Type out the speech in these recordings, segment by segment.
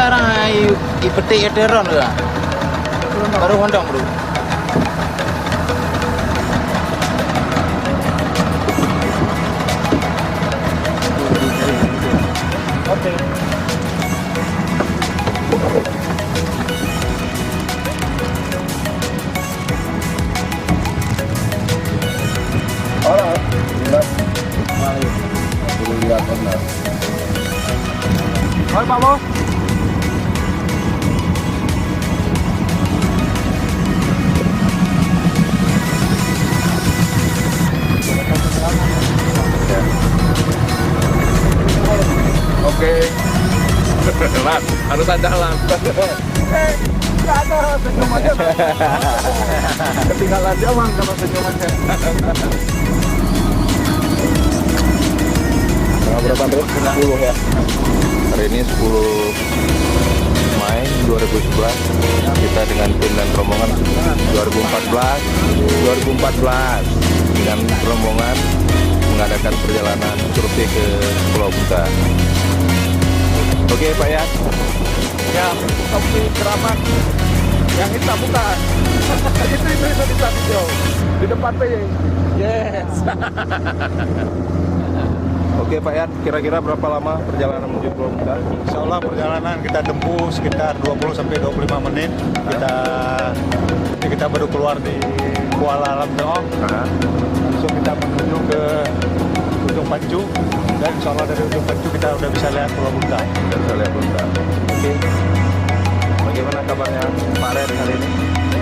sekarang ipetik eteron lah. Baru hondong bro. Oke. Lihat benar. Hoi Pak Bos. Oke. Lan, harus ada lan. Nggak ada senyumannya. Ketinggalan jawang kalau senyumannya. Berapa Andre? 10 ya. Hari ini 10 Mei 2011. Kita dengan tim dan rombongan 2014 dengan rombongan mengadakan perjalanan survei ke Pulau Bunta. Oke Pak ya. Ya, topi keramat. Yang hitam bukan. itu di hijau. Di depan PY. Yes. Oke Pak Yan, kira-kira berapa lama perjalanan menuju Pulau Bunta? Insya Allah perjalanan kita tempuh sekitar 20-25 menit. Kita baru keluar di Kuala Lamtong. Langsung kita menuju ke Ujung Pancu. Dan insya Allah dari Ujung Pancu kita udah bisa lihat Pulau Bunta. Bisa lihat Bunta. Oke. Bagaimana kabarnya Pak Ren hari ini?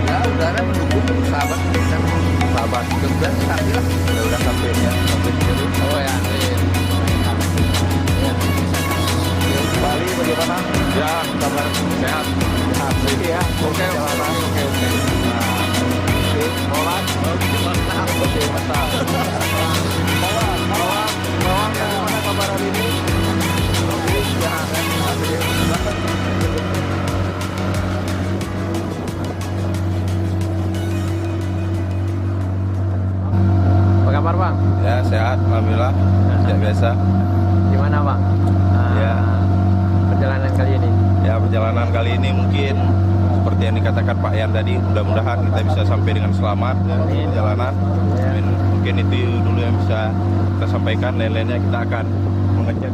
Ya, udara mendukung sahabat kita. Sahabat, Udah sampai lah. udah sampai ya, sampai sini. Oh ya, Bali bagaimana? Ya, kabar sehat. Sehat ya. Oke. Nah, oke. Roland, mantap. Oke, mantap. Roland, bagaimana kabar hari ini? Oke, sehat. apa kabar Bang? Ya, sehat, alhamdulillah. Sejak biasa. Gimana Bang? Ya. Perjalanan kali ini? Ya, perjalanan kali ini mungkin seperti yang dikatakan Pak Yan tadi, mudah-mudahan kita bisa sampai dengan selamat ya, perjalanan. Ya. Mungkin itu dulu yang bisa kita sampaikan. Lain-lainnya kita akan mengecek.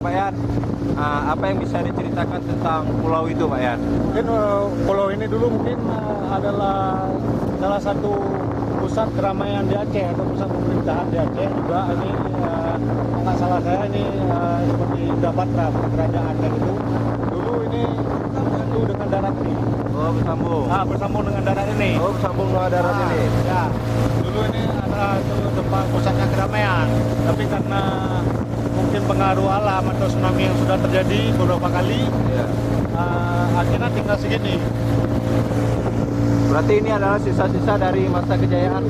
Pak Yan, apa yang bisa diceritakan tentang pulau itu Pak Yan? Mungkin pulau ini dulu mungkin adalah salah satu pusat keramaian di Aceh atau pusat pemerintahan di Aceh juga. Ini nggak salah saya ini seperti Indapatra kerajaan dan itu dulu ini itu dengan darat ini. Oh, bersambung. Bersambung dengan darat ini. Oh, bersambung dengan darat ini. Ya, dulu ini adalah tempat pusatnya keramaian. Tapi karena mungkin pengaruh alam atau tsunami yang sudah terjadi beberapa kali, Ya. akhirnya tinggal segini. Berarti ini adalah sisa-sisa dari masa kejayaan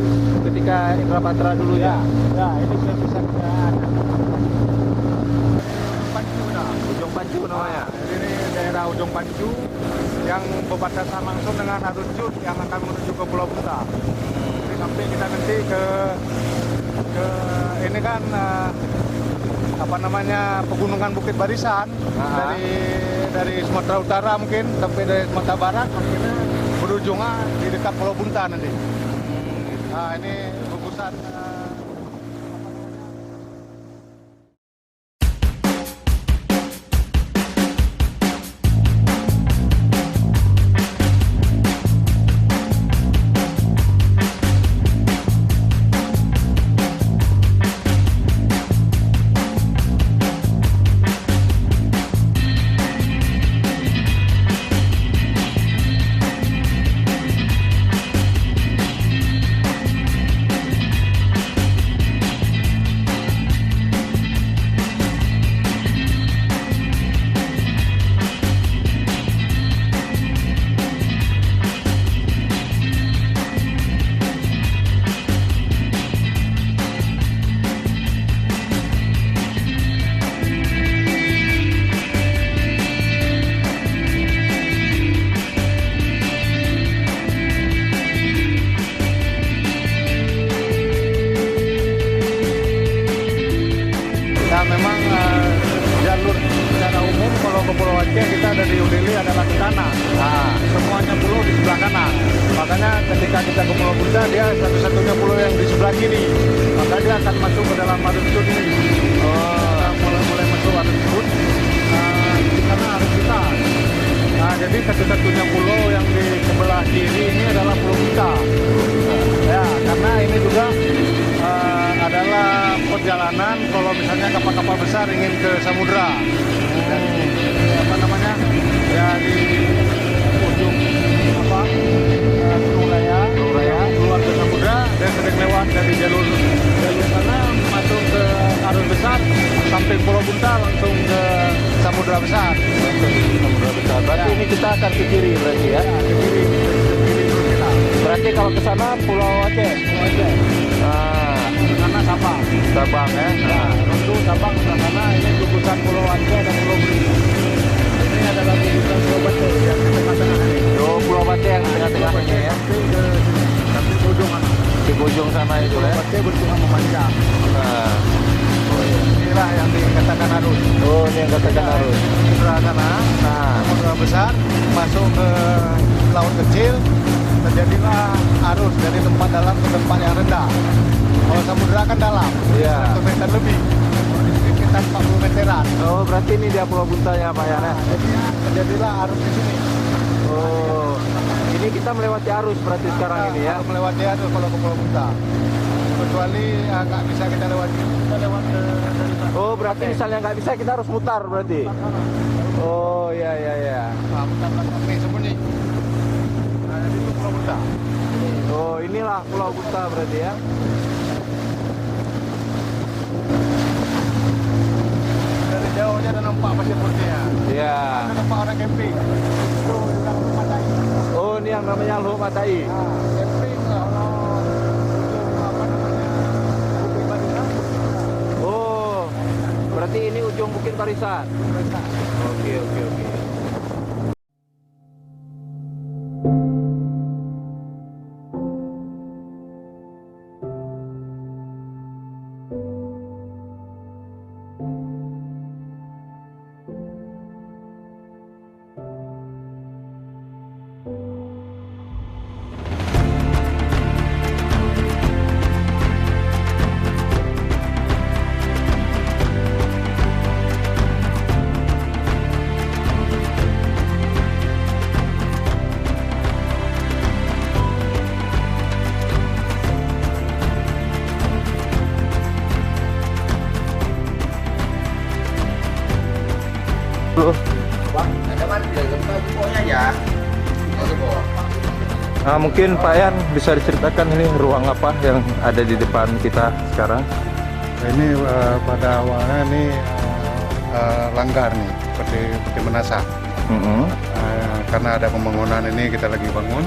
ketika Indapatra dulu ya? Ya, ini sudah bisa kejayaan. Ujung Pancu namanya. Ini daerah Ujung Pancu yang berbatasan langsung dengan Aruncut yang akan menuju ke Pulau Bunta. Jadi sampai kita nanti ke ini kan apa namanya pegunungan Bukit Barisan dari Sumatera Utara mungkin sampai dari Sumatera Barat akhirnya berujungnya di dekat Pulau Bunta nanti. Nah ini gugusan ada di Ulili adalah ke kanan. Ah, Semuanya pulau di sebelah kanan. Makanya ketika kita ke Pulau Bunta, dia satu-satunya pulau yang di sebelah kiri. Maka dia akan masuk ke dalam arus sud ini. Mulai masuk arus sud karena arus kita. Nah, jadi satu-satunya pulau yang di sebelah kiri ini adalah Pulau Bunta. Ya, karena ini juga adalah perjalanan kalau misalnya kapal-kapal besar ingin ke samudra. Dan apa namanya? Ya di ujung apa? Gunung Raya keluar ke samudra dan sering lewat dari jalur sana masuk ke arus besar sampai Pulau Bunta langsung ke samudra besar. samudra besar. Berarti ini kita akan ke kiri berarti ya. Ke kiri terus kita. Berarti kalau ke sana Pulau Aceh. Pulau Aceh. Ah, Ke sana Sabang. Sabang ya. Nah, untuk Sabang ke sana ini gugusan Pulau Aceh dan Pulau Belitung. Ini adalah gugusan Pulau Bate yang di tengah-tengah ini. Oh, Pulau Bate yang tengah-tengah ini ya. Sampai ke ujung sana. Di ujung sana itu Pulau ya. Bate bercuma memanjang. Nah. Inilah yang dikatakan arus. Oh, ini yang katakan harus. Samudra sana, Nah, samudra besar masuk ke laut kecil, terjadilah arus dari tempat dalam ke tempat yang rendah. Kalau samudra kan dalam, Iya. 1 meter lebih. Kalau di sini sekitar 40 meteran. oh berarti ini dia Pulau Bunta ya Pak ya. Nah. Jadi terjadilah arus di sini. Oh, ini kita melewati arus berarti sekarang ini ya. Kalau melewati arus kalau ke Pulau Bunta. Kecuali nggak bisa kita lewati, kita lewat dari sana. Oh, berarti misalnya nggak bisa kita harus mutar berarti. Oh, iya iya iya. Nah, mutar belakang nih sembunyi. Nah, jadi itu Pulau Bunta. Oh, inilah Pulau Bunta berarti ya. Dari jauh aja udah nampak pasir putihnya. Iya. Ada nampak orang camping. Itu yang Matai. Oh, ini yang namanya Luhuk Matai. Nah, camping kalau ujung apa namanya Bukit Barisan. Oh, berarti ini ujung Bukit Barisan. Oke oke oke. Nah, mungkin Pak Yan bisa diceritakan ini ruang apa yang ada di depan kita sekarang? Ini pada awalnya ini langgar nih, seperti menasa. Karena ada pembangunan ini kita lagi bangun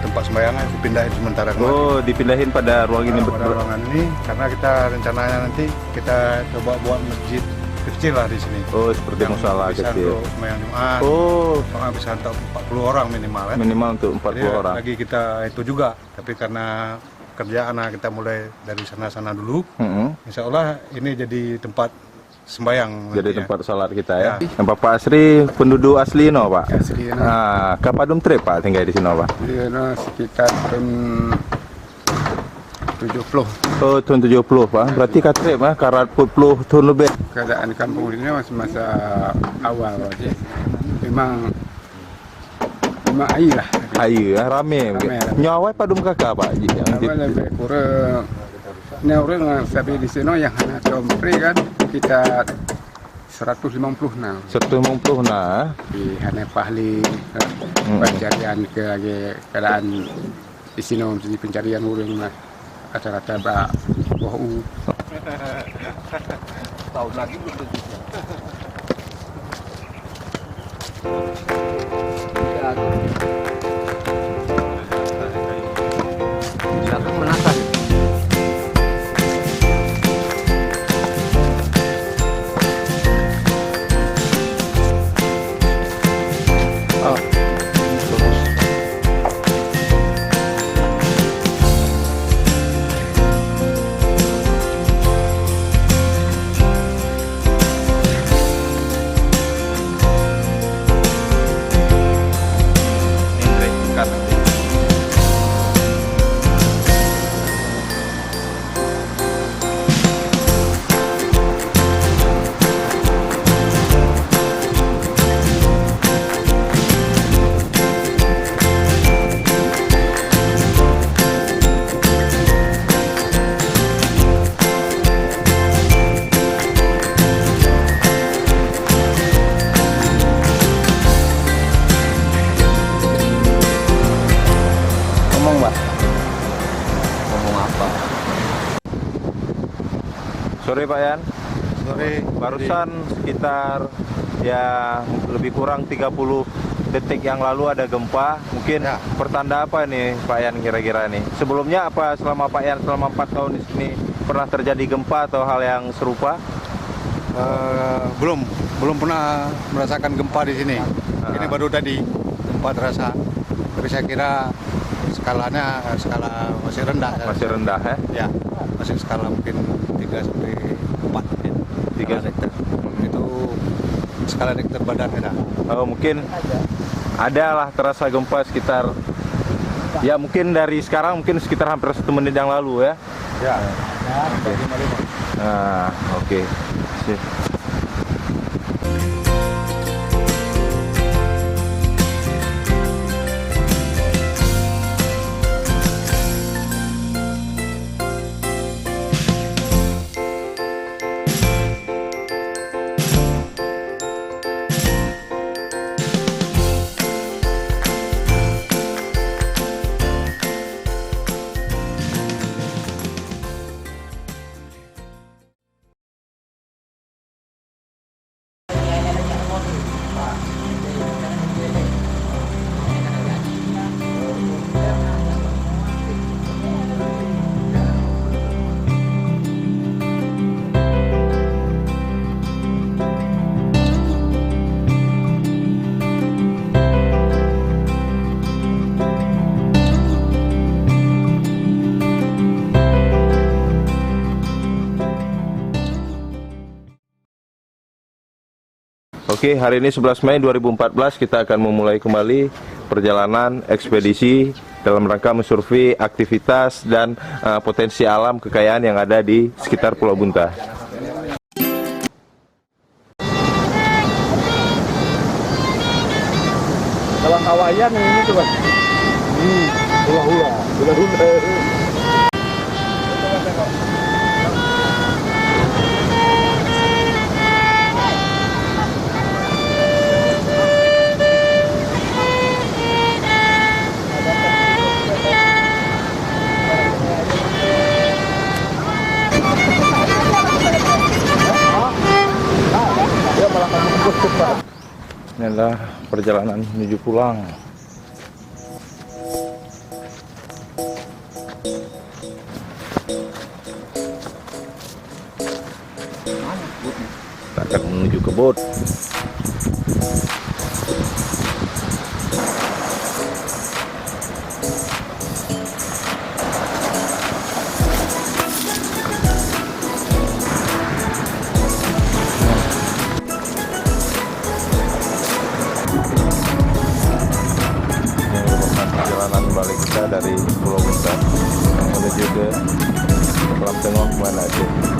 tempat sembayangan dipindahin sementara. Oh, dipindahin pada ruang ini. Pada ruangan ini karena kita rencananya nanti kita coba buat masjid kecil lah di sini. Oh, seperti Yang musola bisa kecil. untuk sembahyang Jumat. Oh, Soalnya bisa untuk 40 orang minimal kan. minimal untuk 40 Jadi orang. lagi kita itu juga, tapi karena kerjaan kita mulai dari sana-sana dulu. Insya Allah ini jadi tempat sembayang. Jadi nantinya. tempat sholat kita ya. Ya. Yang Bapak Asri penduduk asli no Pak. Asli, no. Nah, kapadum trip Pak tinggal di sini Pak. Sekitar tahun 70. Oh, tahun 70 Pak. Berarti katrip karat 40 tahun lebih. Keadaan kampung ini masih masa awal aja. Memang air lah. Air ya, rame. Rame. Nyawai padum kakak Pak. Awal lebih kurang. Ini orang sampai di sini yang hanya kompre kan kita 150 nah. 150 nah. Di hanya pahli pencarian ke keadaan di sini jadi pencarian orang lah. Rata-rata bak bohong. Tahun lagi belum tentu. Silakan menakar. Sore Pak Yan. Sore. Barusan sekitar ya lebih kurang 30 detik yang lalu ada gempa. Mungkin Ya. pertanda apa nih Pak Yan kira-kira nih? Sebelumnya apa selama Pak Yan selama 4 tahun di sini pernah terjadi gempa atau hal yang serupa? Belum pernah merasakan gempa di sini. Ini baru tadi gempa terasa. Tapi saya kira skala masih rendah. Masih rendah ya? Ya, masih skala mungkin 3 sampai 4 ya. 3 Richter. Itu skala Richter badan ya. Oh, mungkin ada lah terasa gempa sekitar ya mungkin dari sekarang mungkin sekitar hampir 1 menit yang lalu ya. Ya. Nah, oke. Sip. Oke, hari ini 11 Mei 2014 kita akan memulai kembali perjalanan ekspedisi dalam rangka mensurvei aktivitas dan potensi alam kekayaan yang ada di sekitar Pulau Bunta. Kalau kawayan ini tuh, Bang. Hula-hula. Ini adalah perjalanan menuju pulang. Kita akan menuju ke bot. Perjalanan balik kita dari Pulau Bunta menuju ke Selam Tengah, Muara Aceh.